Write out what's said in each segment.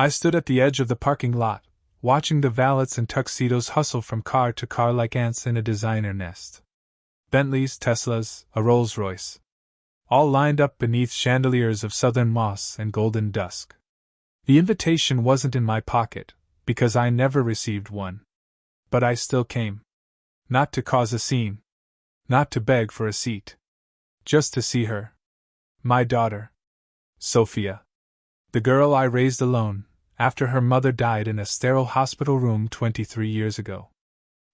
I stood at the edge of the parking lot, watching the valets in tuxedos hustle from car to car like ants in a designer nest. Bentleys, Teslas, a Rolls-Royce. All lined up beneath chandeliers of southern moss and golden dusk. The invitation wasn't in my pocket, because I never received one. But I still came. Not to cause a scene. Not to beg for a seat. Just to see her. My daughter. Sophia. The girl I raised alone, after her mother died in a sterile hospital room 23 years ago.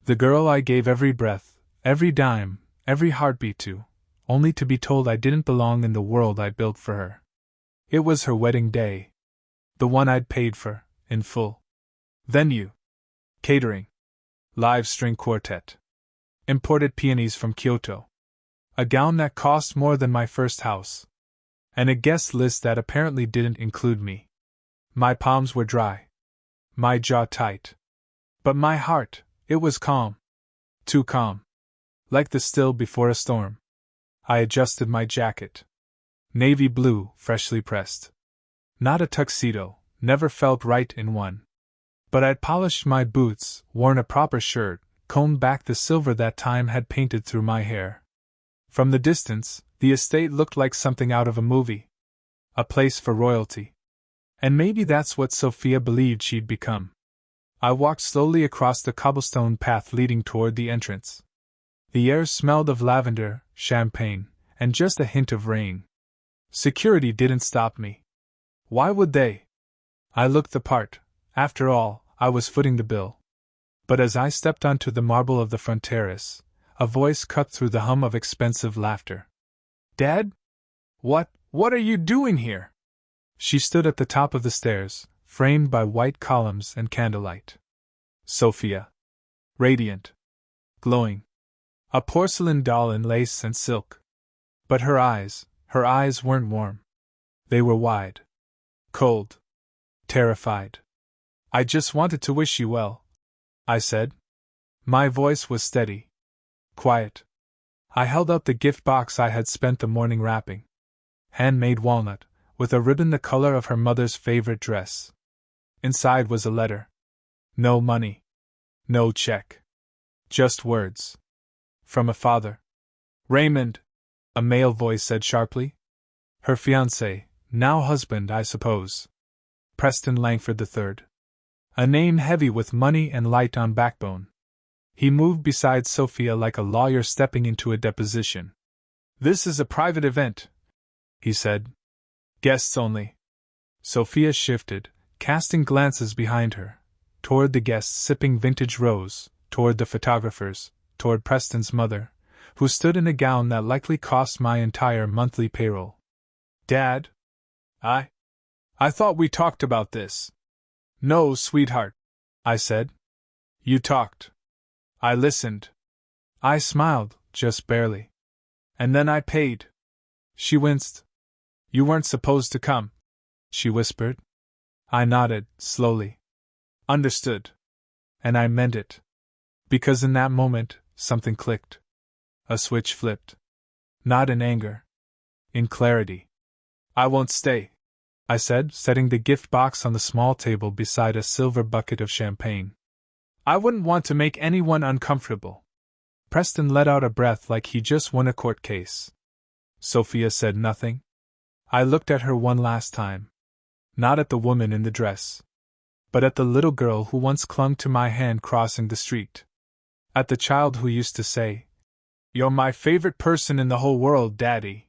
The girl I gave every breath, every dime, every heartbeat to, only to be told I didn't belong in the world I built for her. It was her wedding day. The one I'd paid for, in full. Venue. Catering. Live string quartet. Imported peonies from Kyoto. A gown that cost more than my first house. And a guest list that apparently didn't include me. My palms were dry. My jaw tight. But my heart, it was calm. Too calm. Like the still before a storm. I adjusted my jacket. Navy blue, freshly pressed. Not a tuxedo, never felt right in one. But I'd polished my boots, worn a proper shirt, combed back the silver that time had painted through my hair. From the distance, the estate looked like something out of a movie. A place for royalty. And maybe that's what Sophia believed she'd become. I walked slowly across the cobblestone path leading toward the entrance. The air smelled of lavender, champagne, and just a hint of rain. Security didn't stop me. Why would they? I looked the part. After all, I was footing the bill. But as I stepped onto the marble of the front terrace, a voice cut through the hum of expensive laughter. Dad? What are you doing here? She stood at the top of the stairs, framed by white columns and candlelight. Sophia. Radiant. Glowing. A porcelain doll in lace and silk. But her eyes weren't warm. They were wide. Cold. Terrified. I just wanted to wish you well, I said. My voice was steady. Quiet. I held out the gift box I had spent the morning wrapping. Handmade walnut, with a ribbon the color of her mother's favorite dress. Inside was a letter. No money. No check. Just words. From a father. Raymond, a male voice said sharply. Her fiancé, now husband, I suppose. Preston Langford III. A name heavy with money and light on backbone. He moved beside Sophia like a lawyer stepping into a deposition. This is a private event, he said. Guests only. Sophia shifted, casting glances behind her, toward the guests sipping vintage rose, toward the photographers, toward Preston's mother, who stood in a gown that likely cost my entire monthly payroll. Dad? I thought we talked about this. No, sweetheart, I said. You talked. I listened. I smiled, just barely. And then I paid. She winced. You weren't supposed to come, she whispered. I nodded, slowly. Understood. And I meant it. Because in that moment, something clicked. A switch flipped. Not in anger. In clarity. I won't stay, I said, setting the gift box on the small table beside a silver bucket of champagne. I wouldn't want to make anyone uncomfortable. Preston let out a breath like he just won a court case. Sophia said nothing. I looked at her one last time. Not at the woman in the dress. But at the little girl who once clung to my hand crossing the street. At the child who used to say, "You're my favorite person in the whole world, Daddy."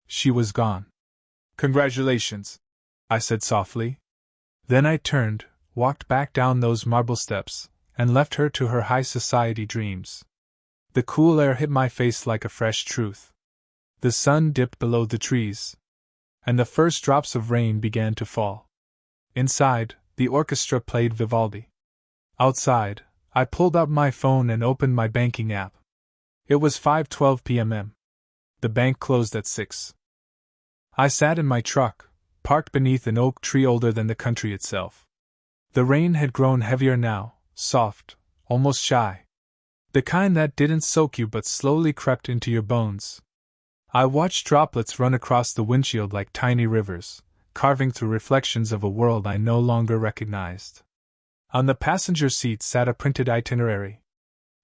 She was gone. Congratulations, I said softly. Then I turned, walked back down those marble steps, and left her to her high society dreams. The cool air hit my face like a fresh truth. The sun dipped below the trees. And the first drops of rain began to fall. Inside, the orchestra played Vivaldi. Outside, I pulled out my phone and opened my banking app. It was 5:12 p.m. The bank closed at 6. I sat in my truck, parked beneath an oak tree older than the country itself. The rain had grown heavier now, soft, almost shy. The kind that didn't soak you but slowly crept into your bones. I watched droplets run across the windshield like tiny rivers, carving through reflections of a world I no longer recognized. On the passenger seat sat a printed itinerary.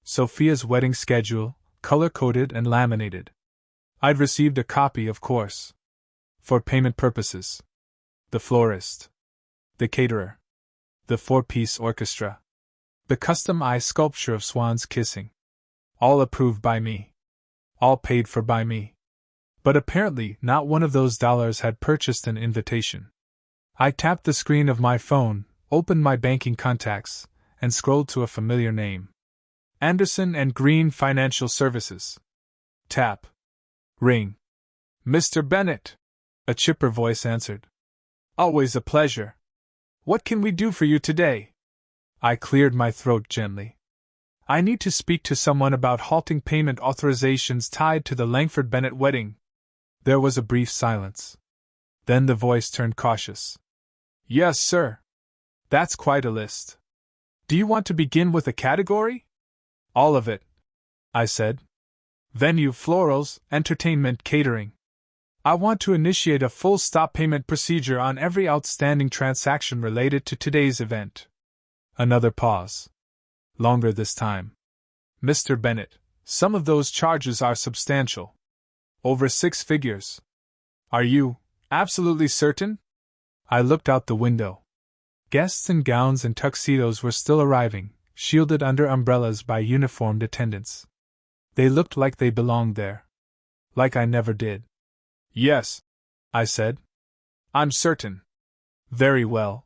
Sophia's wedding schedule, color-coded and laminated. I'd received a copy, of course. For payment purposes. The florist. The caterer. The four-piece orchestra. The custom eye sculpture of swans kissing. All approved by me. All paid for by me. But apparently not one of those dollars had purchased an invitation. I tapped the screen of my phone, opened my banking contacts, and scrolled to a familiar name. Anderson and Green Financial Services. Tap. Ring. Mr. Bennett. A chipper voice answered. Always a pleasure. What can we do for you today? I cleared my throat gently. I need to speak to someone about halting payment authorizations tied to the Langford Bennett wedding. There was a brief silence. Then the voice turned cautious. Yes, sir. That's quite a list. Do you want to begin with a category? All of it, I said. Venue, florals, entertainment, catering. I want to initiate a full stop payment procedure on every outstanding transaction related to today's event. Another pause. Longer this time. Mr. Bennett, some of those charges are substantial. Over 6 figures. Are you absolutely certain? I looked out the window. Guests in gowns and tuxedos were still arriving, shielded under umbrellas by uniformed attendants. They looked like they belonged there. Like I never did. Yes, I said. I'm certain. Very well.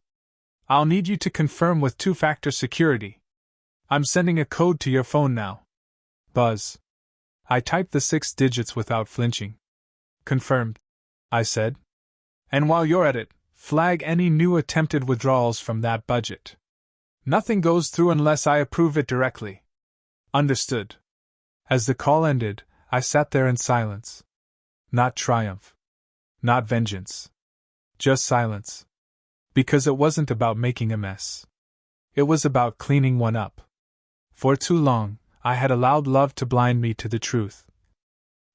I'll need you to confirm with 2-factor security. I'm sending a code to your phone now. Buzz. I typed the 6 digits without flinching. Confirmed, I said. And while you're at it, flag any new attempted withdrawals from that budget. Nothing goes through unless I approve it directly. Understood. As the call ended, I sat there in silence. Not triumph. Not vengeance. Just silence. Because it wasn't about making a mess. It was about cleaning one up. For too long, I had allowed love to blind me to the truth.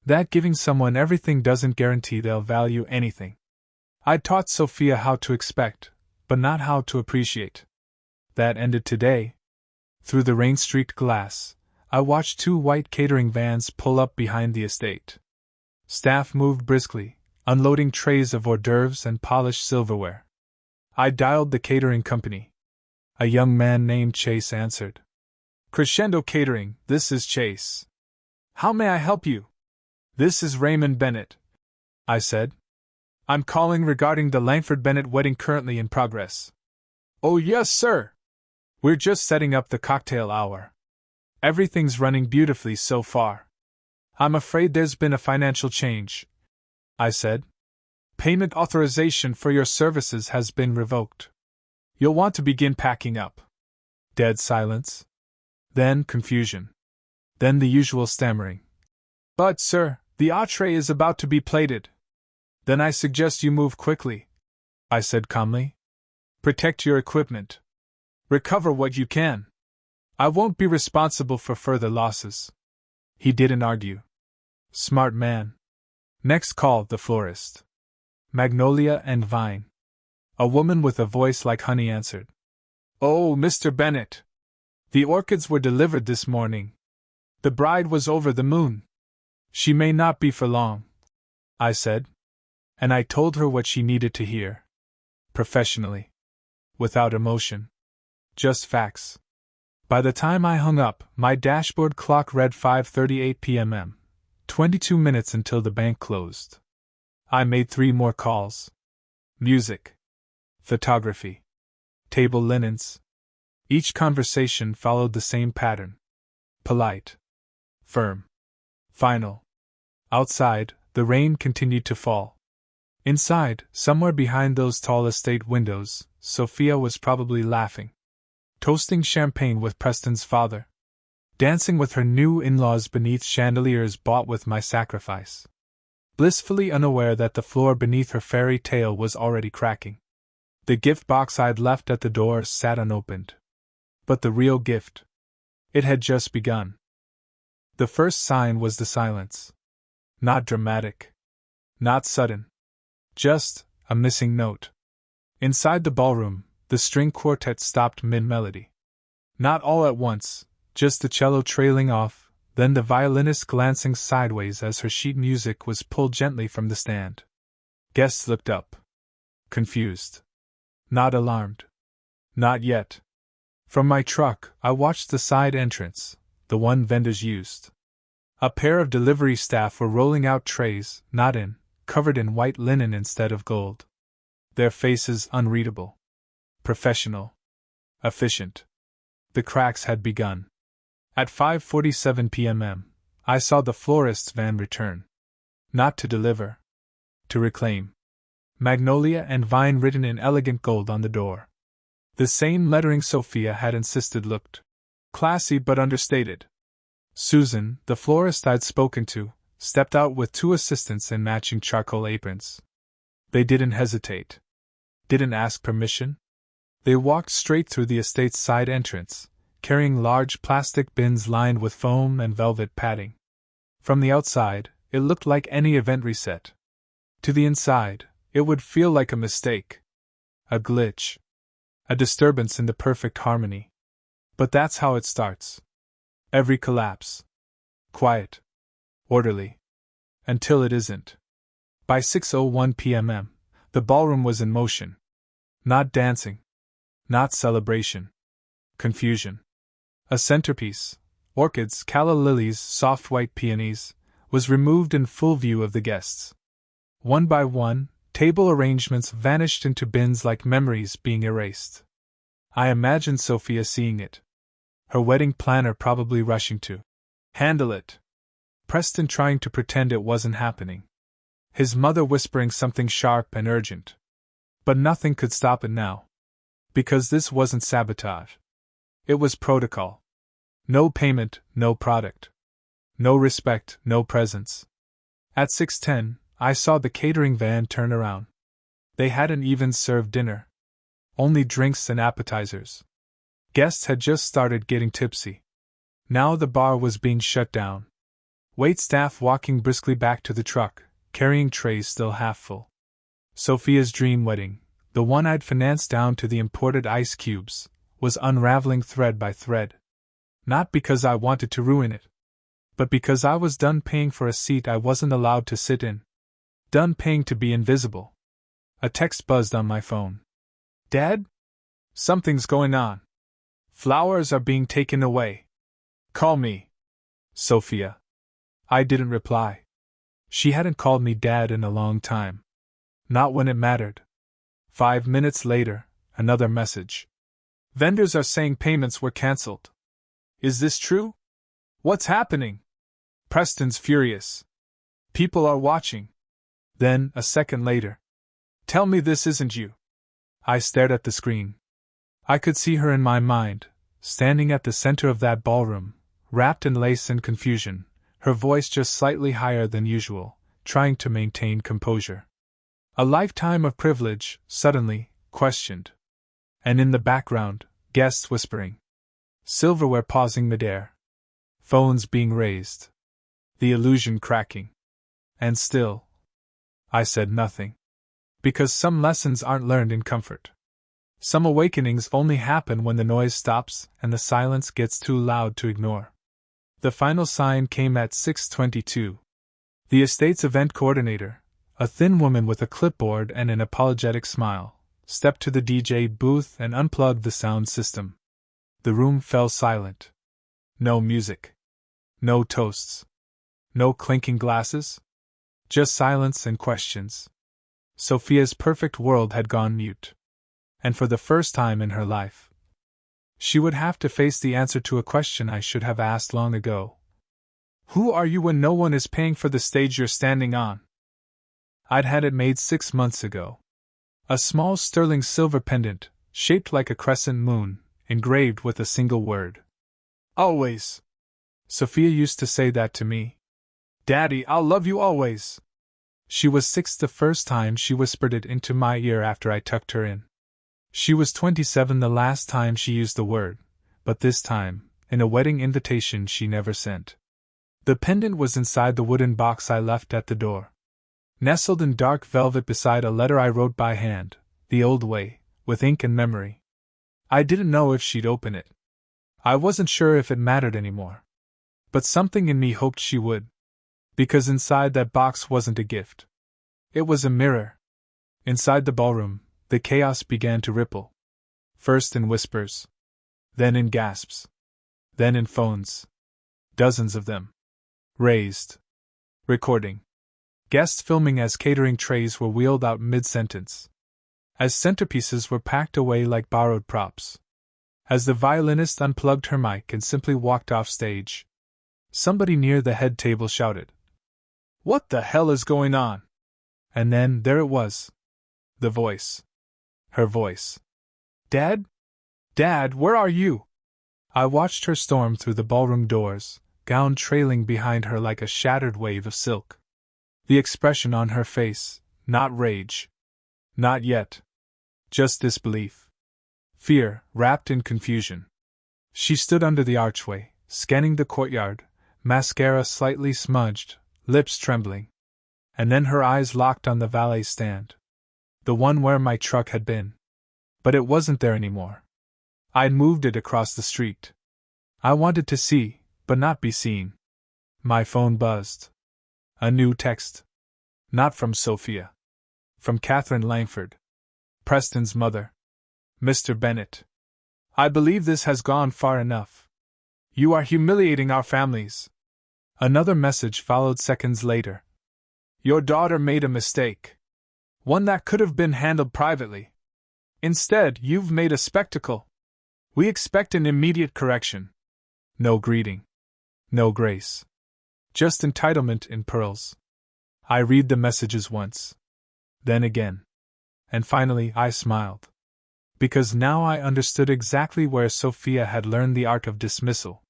That giving someone everything doesn't guarantee they'll value anything. I'd taught Sophia how to expect, but not how to appreciate. That ended today. Through the rain-streaked glass, I watched 2 white catering vans pull up behind the estate. Staff moved briskly, unloading trays of hors d'oeuvres and polished silverware. I dialed the catering company. A young man named Chase answered. Crescendo Catering, this is Chase. How may I help you? This is Raymond Bennett, I said. I'm calling regarding the Langford Bennett wedding currently in progress. Oh yes, sir. We're just setting up the cocktail hour. Everything's running beautifully so far. I'm afraid there's been a financial change, I said. Payment authorization for your services has been revoked. You'll want to begin packing up. Dead silence. Then confusion. Then the usual stammering. But, sir, the entree is about to be plated. Then I suggest you move quickly, I said calmly. Protect your equipment. Recover what you can. I won't be responsible for further losses. He didn't argue. Smart man. Next call, the florist. Magnolia and Vine. A woman with a voice like honey answered. Oh, Mr. Bennett. The orchids were delivered this morning. The bride was over the moon. She may not be for long, I said. And I told her what she needed to hear. Professionally. Without emotion. Just facts. By the time I hung up, my dashboard clock read 5:38 p.m. 22 minutes until the bank closed. I made 3 more calls. Music. Photography. Table linens. Each conversation followed the same pattern. Polite. Firm. Final. Outside, the rain continued to fall. Inside, somewhere behind those tall estate windows, Sophia was probably laughing. Toasting champagne with Preston's father. Dancing with her new in-laws beneath chandeliers bought with my sacrifice. Blissfully unaware that the floor beneath her fairy tale was already cracking. The gift box I'd left at the door sat unopened. But the real gift. It had just begun. The first sign was the silence. Not dramatic. Not sudden. Just, a missing note. Inside the ballroom, the string quartet stopped mid-melody. Not all at once, just the cello trailing off, then the violinist glancing sideways as her sheet music was pulled gently from the stand. Guests looked up. Confused. Not alarmed. Not yet. From my truck, I watched the side entrance, the one vendors used. A pair of delivery staff were rolling out trays, not in, covered in white linen instead of gold. Their faces unreadable. Professional. Efficient. The cracks had begun. At 5:47 p.m., I saw the florist's van return. Not to deliver. To reclaim. Magnolia and vine written in elegant gold on the door. The same lettering Sophia had insisted looked classy but understated. Susan, the florist I'd spoken to, stepped out with two assistants in matching charcoal aprons. They didn't hesitate. Didn't ask permission. They walked straight through the estate's side entrance, carrying large plastic bins lined with foam and velvet padding. From the outside, it looked like any event reset. To the inside, it would feel like a mistake. A glitch. A disturbance in the perfect harmony. But that's how it starts. Every collapse. Quiet. Orderly. Until it isn't. By 6:01 p.m., the ballroom was in motion. Not dancing. Not celebration. Confusion. A centerpiece, orchids, calla lilies, soft white peonies, was removed in full view of the guests. One by one, table arrangements vanished into bins like memories being erased. I imagined Sophia seeing it. Her wedding planner probably rushing to handle it. Preston trying to pretend it wasn't happening. His mother whispering something sharp and urgent. But nothing could stop it now. Because this wasn't sabotage. It was protocol. No payment, no product. No respect, no presence. At 6:10, I saw the catering van turn around. They hadn't even served dinner. Only drinks and appetizers. Guests had just started getting tipsy. Now the bar was being shut down. Wait staff walking briskly back to the truck, carrying trays still half full. Sophia's dream wedding, the one I'd financed down to the imported ice cubes, was unraveling thread by thread. Not because I wanted to ruin it, but because I was done paying for a seat I wasn't allowed to sit in. Done paying to be invisible. A text buzzed on my phone. Dad? Something's going on. Flowers are being taken away. Call me. Sophia. I didn't reply. She hadn't called me Dad in a long time. Not when it mattered. 5 minutes later, another message. Vendors are saying payments were cancelled. Is this true? What's happening? Preston's furious. People are watching. Then, a second later. Tell me this isn't you. I stared at the screen. I could see her in my mind, standing at the center of that ballroom, wrapped in lace and confusion, her voice just slightly higher than usual, trying to maintain composure. A lifetime of privilege, suddenly, questioned. And in the background, guests whispering. Silverware pausing midair. Phones being raised. The illusion cracking. And still, I said nothing. Because some lessons aren't learned in comfort. Some awakenings only happen when the noise stops and the silence gets too loud to ignore. The final sign came at 6:22. The estate's event coordinator, a thin woman with a clipboard and an apologetic smile, stepped to the DJ booth and unplugged the sound system. The room fell silent. No music. No toasts. No clinking glasses. Just silence and questions. Sophia's perfect world had gone mute. And for the first time in her life, she would have to face the answer to a question I should have asked long ago. Who are you when no one is paying for the stage you're standing on? I'd had it made 6 months ago. A small sterling silver pendant, shaped like a crescent moon, engraved with a single word. Always. Sophia used to say that to me. Daddy, I'll love you always. She was 6 the first time she whispered it into my ear after I tucked her in. She was 27 the last time she used the word, but this time, in a wedding invitation she never sent. The pendant was inside the wooden box I left at the door. nestled in dark velvet beside a letter I wrote by hand, the old way, with ink and memory. I didn't know if she'd open it. I wasn't sure if it mattered anymore. But something in me hoped she would. Because inside that box wasn't a gift. It was a mirror. Inside the ballroom, the chaos began to ripple. First in whispers. Then in gasps. Then in phones. Dozens of them. Raised. Recording. Guests filming as catering trays were wheeled out mid-sentence. As centerpieces were packed away like borrowed props. As the violinist unplugged her mic and simply walked off stage. Somebody near the head table shouted, "What the hell is going on?" And then there it was. The voice. Her voice. "Dad? Dad, where are you?" I watched her storm through the ballroom doors, gown trailing behind her like a shattered wave of silk. The expression on her face, not rage. Not yet. Just disbelief. Fear, wrapped in confusion. She stood under the archway, scanning the courtyard, mascara slightly smudged, lips trembling. And then her eyes locked on the valet stand. The one where my truck had been. But it wasn't there anymore. I'd moved it across the street. I wanted to see, but not be seen. My phone buzzed. A new text. Not from Sophia. From Catherine Langford. Preston's mother. "Mr. Bennett. I believe this has gone far enough. You are humiliating our families." Another message followed seconds later. "Your daughter made a mistake. One that could have been handled privately. Instead, you've made a spectacle. We expect an immediate correction." No greeting. No grace. Just entitlement in pearls. I read the messages once. Then again. And finally I smiled. Because now I understood exactly where Sophia had learned the art of dismissal.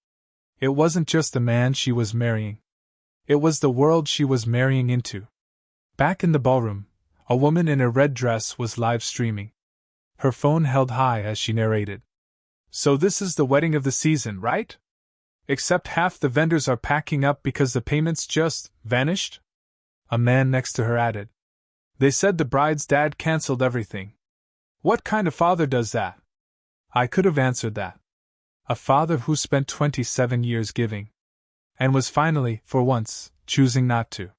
It wasn't just the man she was marrying. It was the world she was marrying into. Back in the ballroom, a woman in a red dress was live streaming. Her phone held high as she narrated. "So this is the wedding of the season, right? Except half the vendors are packing up because the payments just vanished?" A man next to her added. "They said the bride's dad canceled everything. What kind of father does that?" I could have answered that. A father who spent 27 years giving. And was finally, for once, choosing not to.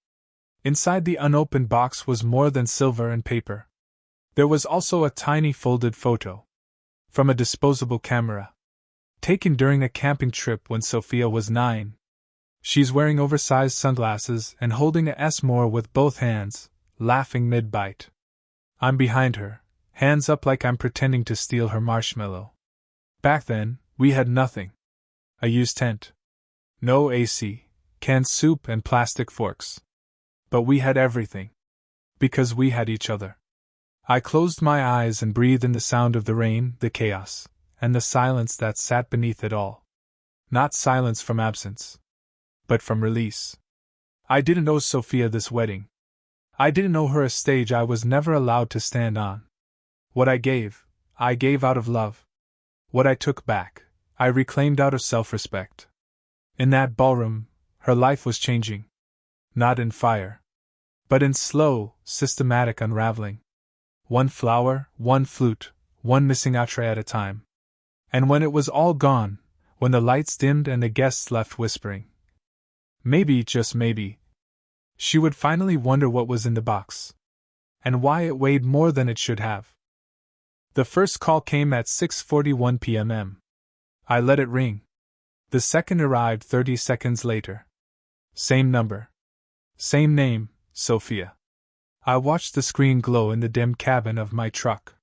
Inside the unopened box was more than silver and paper. There was also a tiny folded photo. From a disposable camera. Taken during a camping trip when Sophia was 9. She's wearing oversized sunglasses and holding a s'more with both hands, laughing mid-bite. I'm behind her, hands up like I'm pretending to steal her marshmallow. Back then, we had nothing. A used tent. No AC, canned soup and plastic forks. But we had everything. Because we had each other. I closed my eyes and breathed in the sound of the rain, the chaos, and the silence that sat beneath it all. Not silence from absence. But from release. I didn't owe Sophia this wedding. I didn't owe her a stage I was never allowed to stand on. What I gave out of love. What I took back, I reclaimed out of self-respect. In that ballroom, her life was changing. Not in fire. But in slow, systematic unraveling. One flower, one flute, one missing outre at a time. And when it was all gone, when the lights dimmed and the guests left whispering, maybe, just maybe, she would finally wonder what was in the box. And why it weighed more than it should have. The first call came at 6:41 p.m. I let it ring. The second arrived 30 seconds later. Same number. Same name, Sophia. I watched the screen glow in the dim cabin of my truck.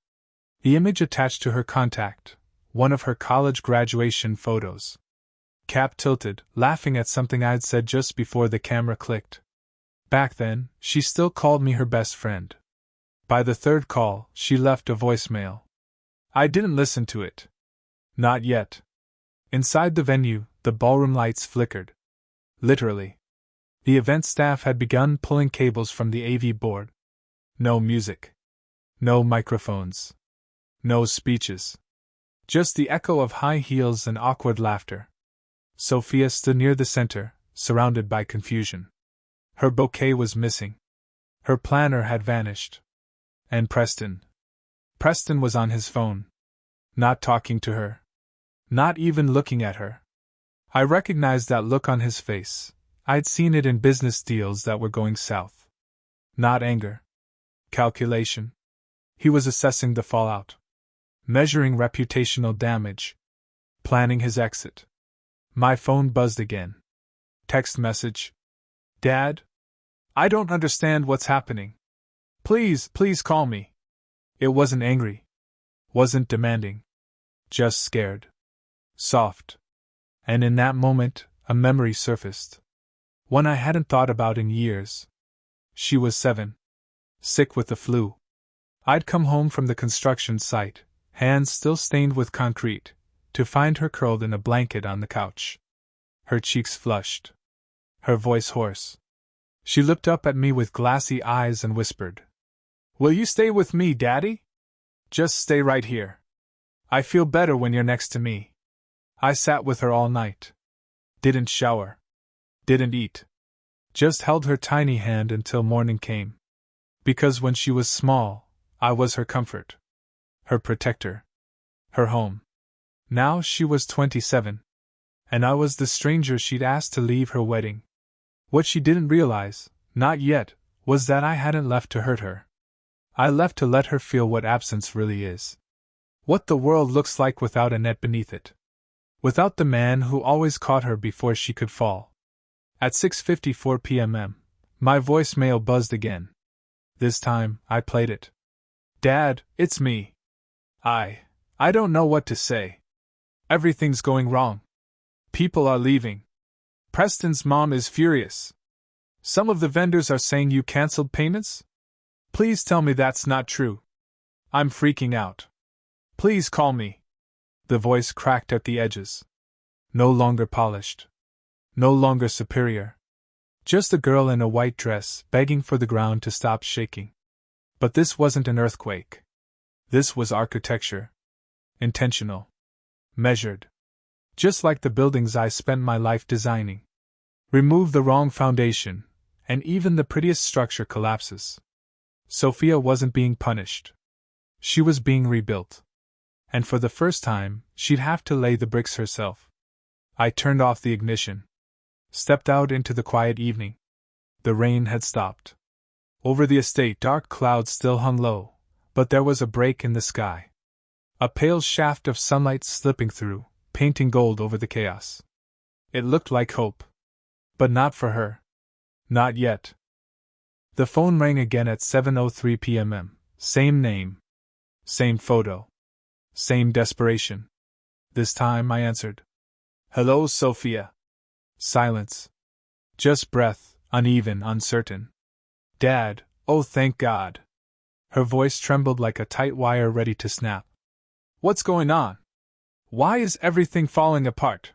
The image attached to her contact, one of her college graduation photos. Cap tilted, laughing at something I'd said just before the camera clicked. Back then, she still called me her best friend. By the third call, she left a voicemail. I didn't listen to it. Not yet. Inside the venue, the ballroom lights flickered. Literally. The event staff had begun pulling cables from the AV board. No music. No microphones. No speeches. Just the echo of high heels and awkward laughter. Sophia stood near the center, surrounded by confusion. Her bouquet was missing. Her planner had vanished. And Preston. Preston was on his phone. Not talking to her. Not even looking at her. I recognized that look on his face. I'd seen it in business deals that were going south. Not anger. Calculation. He was assessing the fallout. Measuring reputational damage. Planning his exit. My phone buzzed again. Text message. Dad? I don't understand what's happening. Please call me. It wasn't angry. Wasn't demanding. Just scared. Soft. And in that moment, a memory surfaced. One I hadn't thought about in years. She was 7. Sick with the flu. I'd come home from the construction site, hands still stained with concrete, to find her curled in a blanket on the couch. Her cheeks flushed. Her voice hoarse. She looked up at me with glassy eyes and whispered, "Will you stay with me, Daddy? Just stay right here. I feel better when you're next to me." I sat with her all night. Didn't shower. Didn't eat. Just held her tiny hand until morning came. Because when she was small, I was her comfort. Her protector. Her home. Now she was 27. And I was the stranger she'd asked to leave her wedding. What she didn't realize, not yet, was that I hadn't left to hurt her. I left to let her feel what absence really is. What the world looks like without a net beneath it. Without the man who always caught her before she could fall. At 6:54 p.m., my voicemail buzzed again. This time, I played it. "Dad, it's me. I don't know what to say. Everything's going wrong. People are leaving. Preston's mom is furious. Some of the vendors are saying you canceled payments? Please tell me that's not true. I'm freaking out. Please call me." The voice cracked at the edges. No longer polished. No longer superior. Just a girl in a white dress begging for the ground to stop shaking. But this wasn't an earthquake. This was architecture. Intentional. Measured. Just like the buildings I spent my life designing. Remove the wrong foundation, and even the prettiest structure collapses. Sophia wasn't being punished. She was being rebuilt. And for the first time, she'd have to lay the bricks herself. I turned off the ignition. Stepped out into the quiet evening. The rain had stopped. Over the estate, dark clouds still hung low, but there was a break in the sky. A pale shaft of sunlight slipping through, painting gold over the chaos. It looked like hope. But not for her. Not yet. The phone rang again at 7:03 p.m. Same name. Same photo. Same desperation. This time I answered. "Hello, Sophia." Silence. Just breath, uneven, uncertain. "Dad, oh thank God." Her voice trembled like a tight wire ready to snap. "What's going on? Why is everything falling apart?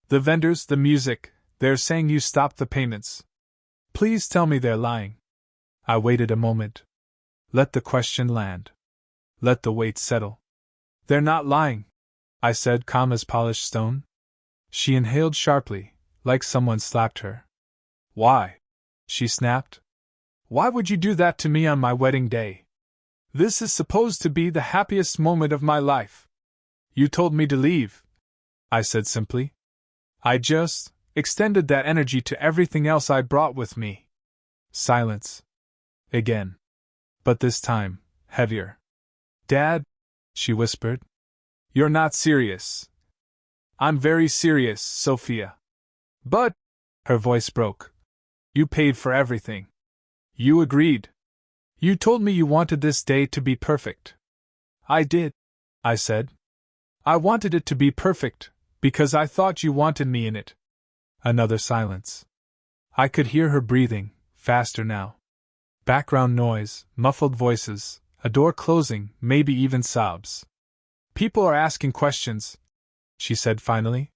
The vendors, the music, they're saying you stopped the payments. Please tell me they're lying." I waited a moment. Let the question land. Let the weight settle. "They're not lying," I said, calm as polished stone. She inhaled sharply, like someone slapped her. "Why?" she snapped. "Why would you do that to me on my wedding day? This is supposed to be the happiest moment of my life." "You told me to leave," I said simply. "I just extended that energy to everything else I brought with me." Silence. Again. But this time, heavier. "Dad," she whispered. "You're not serious." "I'm very serious, Sophia." "But," her voice broke, "you paid for everything. You agreed. You told me you wanted this day to be perfect." "I did," I said. "I wanted it to be perfect, because I thought you wanted me in it." Another silence. I could hear her breathing, faster now. Background noise, muffled voices, a door closing, maybe even sobs. "People are asking questions," she said finally.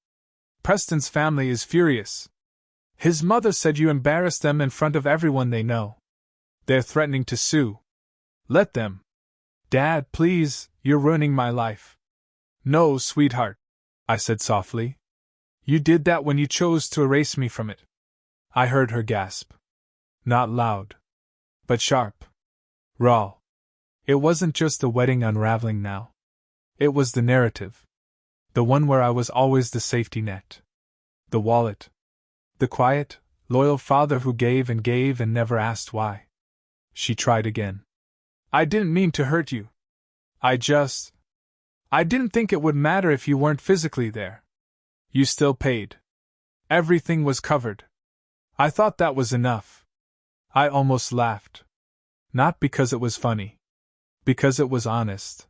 "Preston's family is furious. His mother said you embarrassed them in front of everyone they know. They're threatening to sue. Let them." "Dad, please, you're ruining my life." "No, sweetheart," I said softly. "You did that when you chose to erase me from it." I heard her gasp. Not loud. but sharp. Raw. It wasn't just the wedding unraveling now. It was the narrative. The one where I was always the safety net. The wallet. The quiet, loyal father who gave and never asked why. She tried again. I didn't mean to hurt you. I didn't think it would matter if you weren't physically there. You still paid. Everything was covered. I thought that was enough. I almost laughed. Not because it was funny. Because it was honest.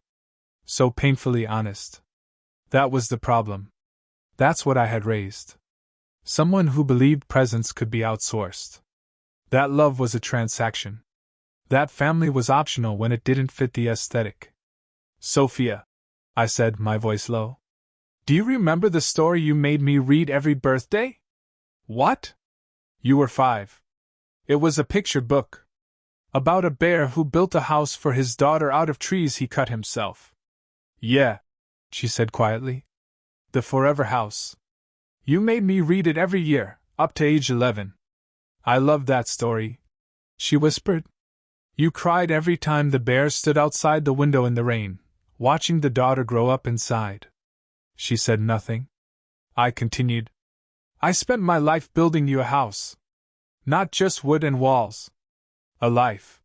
So painfully honest. That was the problem. That's what I had raised. Someone who believed presents could be outsourced. That love was a transaction. That family was optional when it didn't fit the aesthetic. Sophia, I said, my voice low. Do you remember the story you made me read every birthday? What? You were 5. It was a picture book. About a bear who built a house for his daughter out of trees he cut himself. Yeah, she said quietly. The forever house. You made me read it every year, up to age 11. I loved that story, she whispered. You cried every time the bear stood outside the window in the rain, watching the daughter grow up inside. She said nothing. I continued. I spent my life building you a house. Not just wood and walls. A life.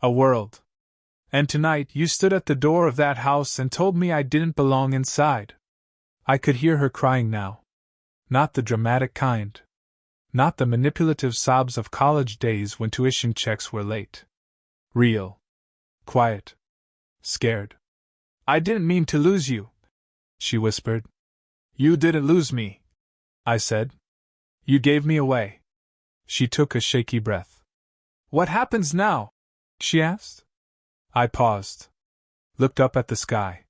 A world. And tonight you stood at the door of that house and told me I didn't belong inside. I could hear her crying now. Not the dramatic kind. Not the manipulative sobs of college days when tuition checks were late. Real. Quiet. Scared. I didn't mean to lose you, she whispered. You didn't lose me, I said. You gave me away. She took a shaky breath. What happens now? She asked. I paused. Looked up at the sky.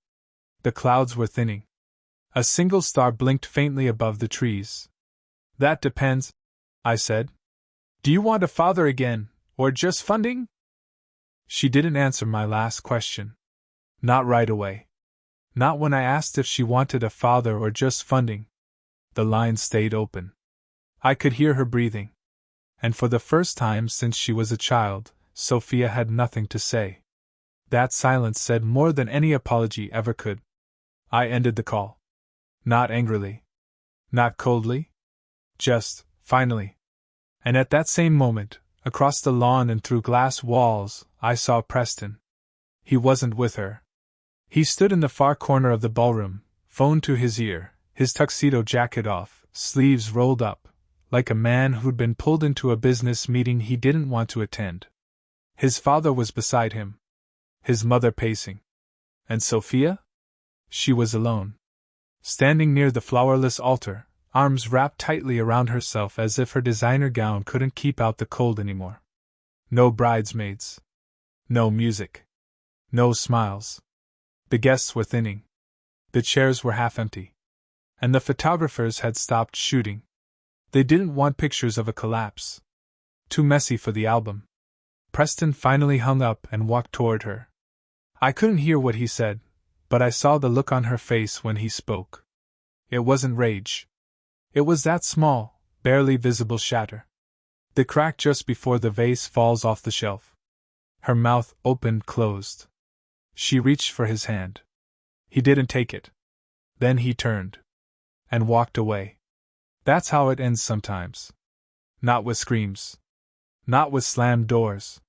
The clouds were thinning. A single star blinked faintly above the trees. That depends, I said. Do you want a father again, or just funding? She didn't answer my last question. Not right away. Not when I asked if she wanted a father or just funding. The line stayed open. I could hear her breathing. And for the first time since she was a child, Sophia had nothing to say. That silence said more than any apology ever could. I ended the call. Not angrily. Not coldly. Just, finally. And at that same moment, across the lawn and through glass walls, I saw Preston. He wasn't with her. He stood in the far corner of the ballroom, phone to his ear, his tuxedo jacket off, sleeves rolled up, like a man who'd been pulled into a business meeting he didn't want to attend. His father was beside him. His mother pacing. And Sophia? She was alone. Standing near the flowerless altar, arms wrapped tightly around herself as if her designer gown couldn't keep out the cold anymore. No bridesmaids. No music. No smiles. The guests were thinning. The chairs were half empty. And the photographers had stopped shooting. They didn't want pictures of a collapse. Too messy for the album. Preston finally hung up and walked toward her. I couldn't hear what he said, but I saw the look on her face when he spoke. It wasn't rage. It was that small, barely visible shatter. The crack just before the vase falls off the shelf. Her mouth opened, closed. She reached for his hand. He didn't take it. Then he turned. And walked away. That's how it ends sometimes. Not with screams. Not with slammed doors.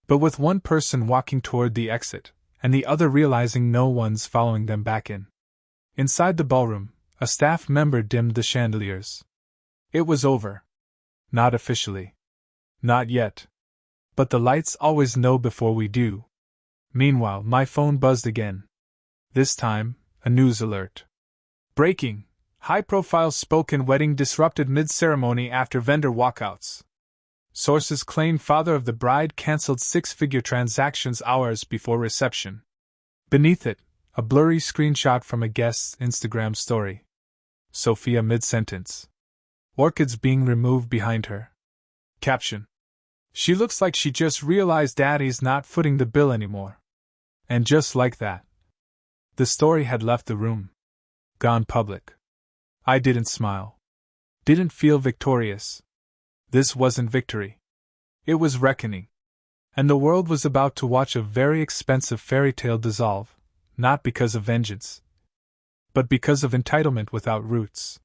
But with one person walking toward the exit, and the other realizing no one's following them back in. Inside the ballroom, a staff member dimmed the chandeliers. It was over. Not officially. Not yet. But the lights always know before we do. Meanwhile, my phone buzzed again. This time, a news alert. Breaking. High-profile spoken wedding disrupted mid-ceremony after vendor walkouts. Sources claim father of the bride cancelled six-figure transactions hours before reception. Beneath it, a blurry screenshot from a guest's Instagram story. Sophia mid-sentence. Orchids being removed behind her. Caption. She looks like she just realized daddy's not footing the bill anymore. And just like that, the story had left the room. Gone public. I didn't smile. Didn't feel victorious. This wasn't victory. It was reckoning. And the world was about to watch a very expensive fairy tale dissolve, not because of vengeance, but because of entitlement without roots.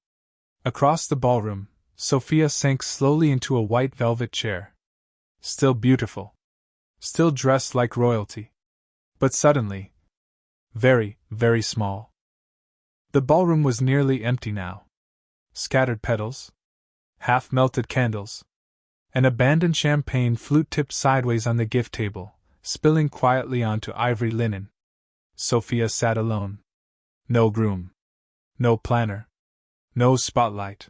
Across the ballroom, Sophia sank slowly into a white velvet chair. Still beautiful. Still dressed like royalty. But suddenly, very, very small. The ballroom was nearly empty now. Scattered petals, half-melted candles, an abandoned champagne flute tipped sideways on the gift table, spilling quietly onto ivory linen. Sophia sat alone. No groom. No planner. No spotlight.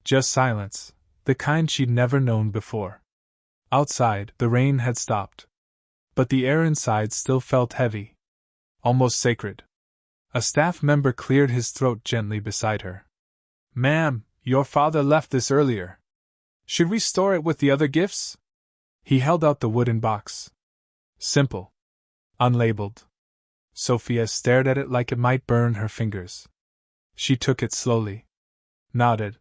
Just silence, the kind she'd never known before. Outside, the rain had stopped. But the air inside still felt heavy. Almost sacred. A staff member cleared his throat gently beside her. "Ma'am, your father left this earlier. Should we store it with the other gifts?" He held out the wooden box. Simple. Unlabeled. Sophia stared at it like it might burn her fingers. She took it slowly. Nodded.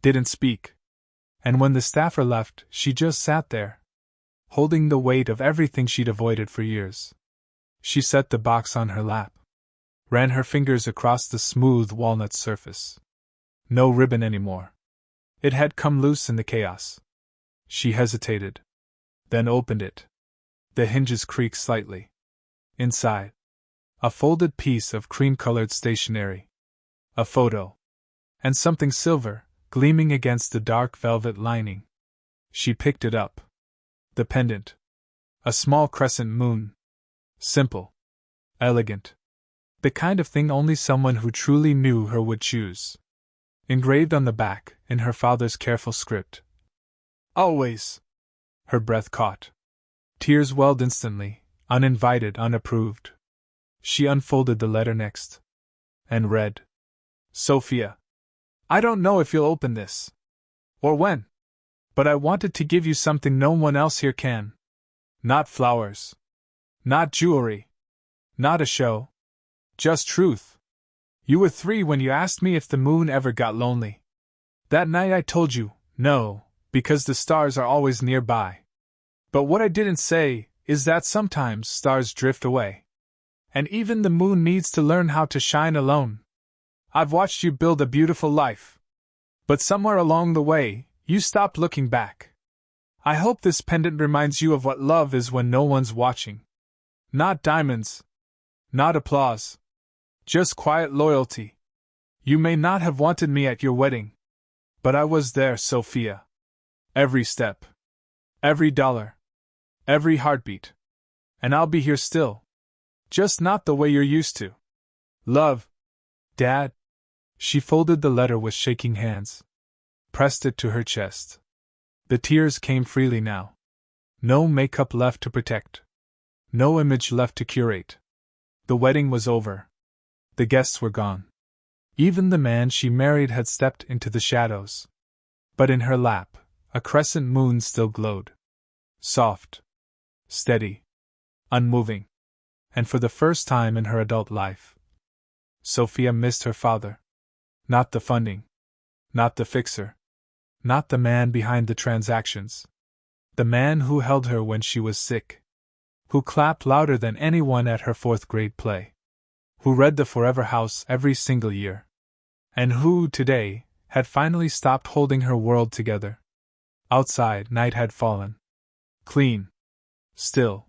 Didn't speak. And when the staffer left, she just sat there, holding the weight of everything she'd avoided for years. She set the box on her lap. Ran her fingers across the smooth walnut surface. No ribbon anymore. It had come loose in the chaos. She hesitated. Then opened it. The hinges creaked slightly. Inside, a folded piece of cream-colored stationery. A photo. And something silver, gleaming against the dark velvet lining. She picked it up. The pendant. A small crescent moon. Simple. Elegant. The kind of thing only someone who truly knew her would choose. Engraved on the back, in her father's careful script. Always. Her breath caught. Tears welled instantly, uninvited, unapproved. She unfolded the letter next. And read. Sophia. I don't know if you'll open this. Or when. But I wanted to give you something no one else here can. Not flowers. Not jewelry. Not a show. Just truth. You were 3 when you asked me if the moon ever got lonely. That night I told you, no, because the stars are always nearby. But what I didn't say is that sometimes stars drift away. And even the moon needs to learn how to shine alone. I've watched you build a beautiful life. But somewhere along the way, you stopped looking back. I hope this pendant reminds you of what love is when no one's watching. Not diamonds. Not applause. Just quiet loyalty. You may not have wanted me at your wedding. But I was there, Sophia. Every step. Every dollar. Every heartbeat. And I'll be here still. Just not the way you're used to. Love. Dad. She folded the letter with shaking hands. Pressed it to her chest. The tears came freely now. No makeup left to protect. No image left to curate. The wedding was over. The guests were gone. Even the man she married had stepped into the shadows. But in her lap, a crescent moon still glowed. Soft. Steady. Unmoving. And for the first time in her adult life, Sophia missed her father. Not the funding. Not the fixer. Not the man behind the transactions. The man who held her when she was sick. Who clapped louder than anyone at her 4th grade play. Who read The Forever House every single year. And who, today, had finally stopped holding her world together. Outside, night had fallen. Clean. Still.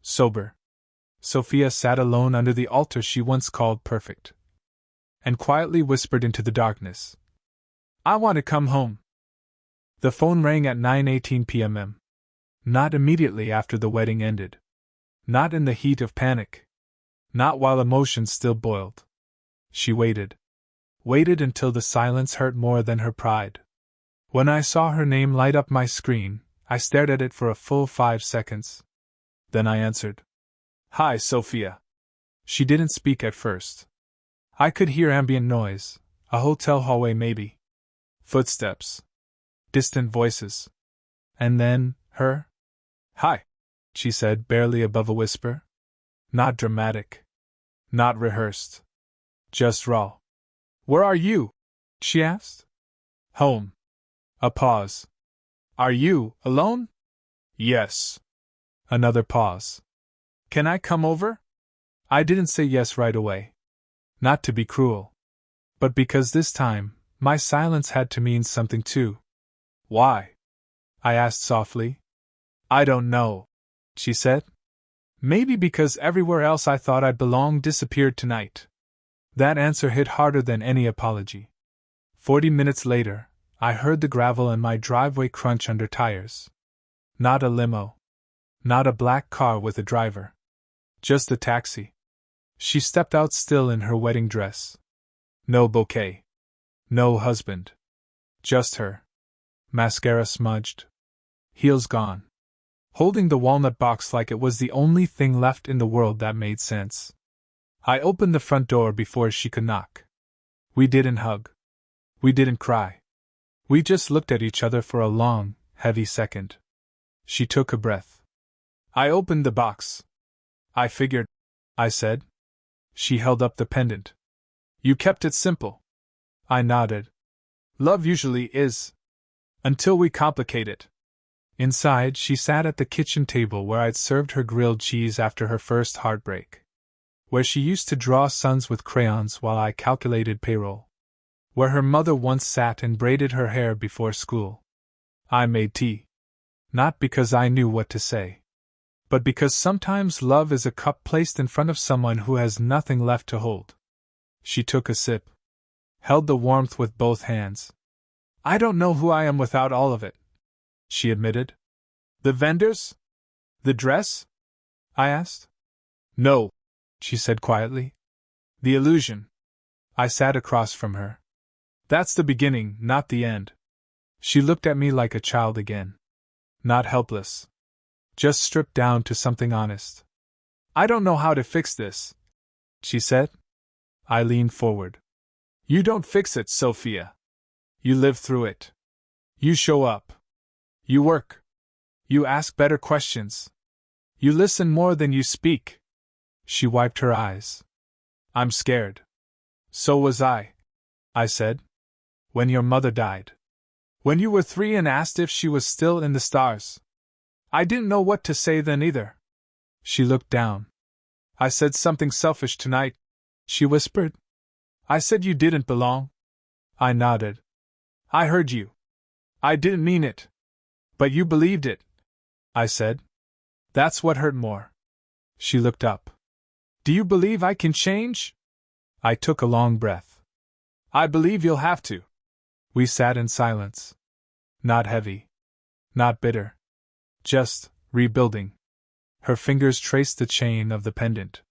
Sober. Sophia sat alone under the altar she once called perfect. And quietly whispered into the darkness. I want to come home. The phone rang at 9:18 p.m. Not immediately after the wedding ended. Not in the heat of panic. Not while emotions still boiled. She waited. Waited until the silence hurt more than her pride. When I saw her name light up my screen, I stared at it for a full 5 seconds. Then I answered. Hi, Sophia. She didn't speak at first. I could hear ambient noise, a hotel hallway maybe. Footsteps. Distant voices. And then, her. Hi, she said barely above a whisper. Not dramatic. Not rehearsed. Just raw. Where are you? She asked. Home. A pause. Are you alone? Yes. Another pause. Can I come over? I didn't say yes right away. Not to be cruel. But because this time, my silence had to mean something too. Why? I asked softly. I don't know, she said. Maybe because everywhere else I thought I belonged disappeared tonight. That answer hit harder than any apology. 40 minutes later, I heard the gravel in my driveway crunch under tires. Not a limo. Not a black car with a driver. Just a taxi. She stepped out still in her wedding dress. No bouquet. No husband. Just her. Mascara smudged. Heels gone. Holding the walnut box like it was the only thing left in the world that made sense. I opened the front door before she could knock. We didn't hug. We didn't cry. We just looked at each other for a long, heavy second. She took a breath. I opened the box. I figured, I said. She held up the pendant. You kept it simple. I nodded. Love usually is. Until we complicate it. Inside, she sat at the kitchen table where I'd served her grilled cheese after her first heartbreak. Where she used to draw suns with crayons while I calculated payroll. Where her mother once sat and braided her hair before school. I made tea. Not because I knew what to say. But because sometimes love is a cup placed in front of someone who has nothing left to hold. She took a sip. Held the warmth with both hands. I don't know who I am without all of it, she admitted. The vendors? The dress? I asked. No, she said quietly. The illusion. I sat across from her. That's the beginning, not the end. She looked at me like a child again. Not helpless. Just stripped down to something honest. I don't know how to fix this, she said. I leaned forward. You don't fix it, Sophia. You live through it. You show up. You work. You ask better questions. You listen more than you speak. She wiped her eyes. I'm scared. So was I said. When your mother died. When you were 3 and asked if she was still in the stars. I didn't know what to say then either. She looked down. I said something selfish tonight, she whispered. I said you didn't belong. I nodded. I heard you. I didn't mean it. But you believed it, I said. That's what hurt more. She looked up. Do you believe I can change? I took a long breath. I believe you'll have to. We sat in silence. Not heavy. Not bitter. Just rebuilding. Her fingers traced the chain of the pendant.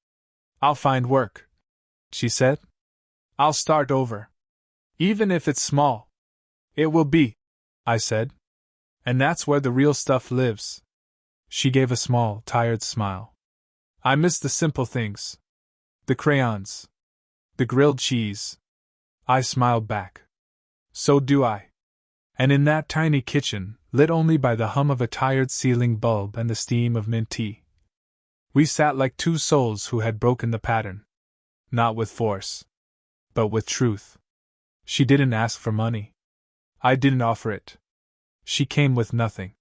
I'll find work, she said. I'll start over. Even if it's small. It will be, I said. And that's where the real stuff lives. She gave a small, tired smile. I miss the simple things. The crayons. The grilled cheese. I smiled back. So do I. And in that tiny kitchen, lit only by the hum of a tired ceiling bulb and the steam of mint tea, we sat like two souls who had broken the pattern. Not with force, but with truth. She didn't ask for money. I didn't offer it. She came with nothing.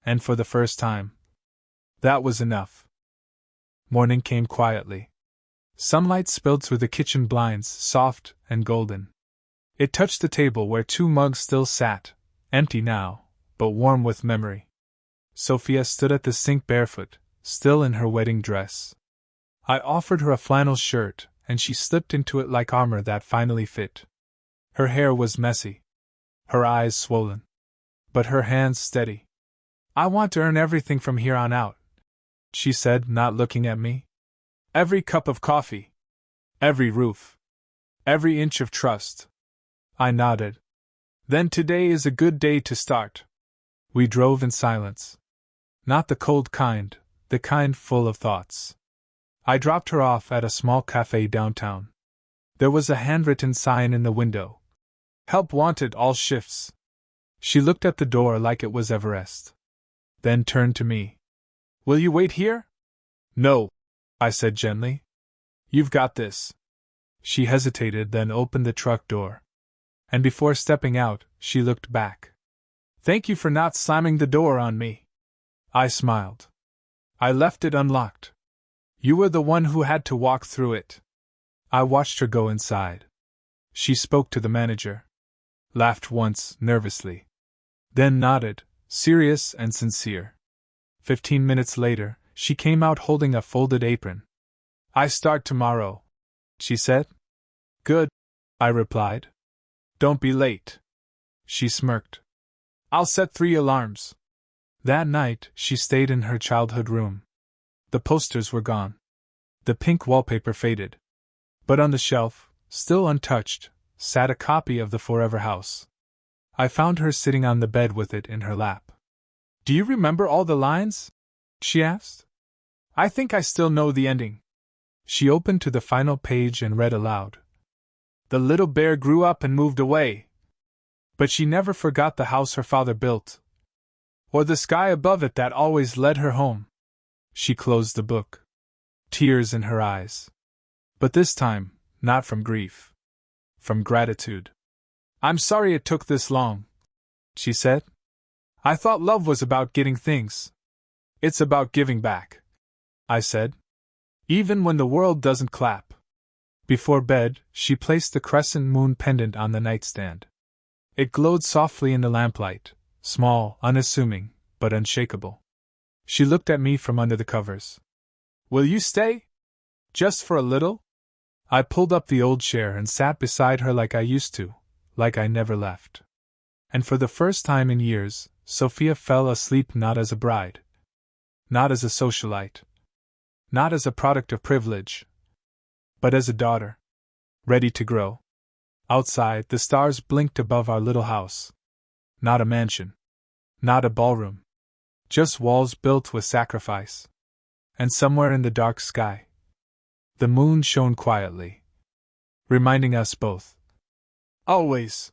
And for the first time, that was enough. Morning came quietly. Sunlight spilled through the kitchen blinds, soft and golden. It touched the table where 2 mugs still sat, empty now, but warm with memory. Sophia stood at the sink barefoot, still in her wedding dress. I offered her a flannel shirt, and she slipped into it like armor that finally fit. Her hair was messy. Her eyes swollen. But her hands steady. I want to earn everything from here on out, she said, not looking at me. Every cup of coffee. Every roof. Every inch of trust. I nodded. Then today is a good day to start. We drove in silence. Not the cold kind, the kind full of thoughts. I dropped her off at a small cafe downtown. There was a handwritten sign in the window. Help wanted all shifts. She looked at the door like it was Everest. Then turned to me. Will you wait here? No, I said gently. You've got this. She hesitated, then opened the truck door. And before stepping out, she looked back. Thank you for not slamming the door on me. I smiled. I left it unlocked. You were the one who had to walk through it. I watched her go inside. She spoke to the manager. Laughed once, nervously. Then nodded, serious and sincere. 15 minutes later, she came out holding a folded apron. I start tomorrow, she said. Good, I replied. Don't be late. She smirked. I'll set 3 alarms. That night, she stayed in her childhood room. The posters were gone. The pink wallpaper faded. But on the shelf, still untouched, sat a copy of The Forever House. I found her sitting on the bed with it in her lap. Do you remember all the lines? She asked. I think I still know the ending. She opened to the final page and read aloud. The little bear grew up and moved away. But she never forgot the house her father built, or the sky above it that always led her home. She closed the book. Tears in her eyes. But this time, not from grief. From gratitude. I'm sorry it took this long, she said. I thought love was about getting things. It's about giving back, I said. Even when the world doesn't clap. Before bed, she placed the crescent moon pendant on the nightstand. It glowed softly in the lamplight, small, unassuming, but unshakable. She looked at me from under the covers. Will you stay? Just for a little? I pulled up the old chair and sat beside her like I used to, like I never left. And for the first time in years, Sophia fell asleep not as a bride, not as a socialite, not as a product of privilege, but as a daughter, ready to grow. Outside, the stars blinked above our little house. Not a mansion, not a ballroom, just walls built with sacrifice. And somewhere in the dark sky, the moon shone quietly, reminding us both, always,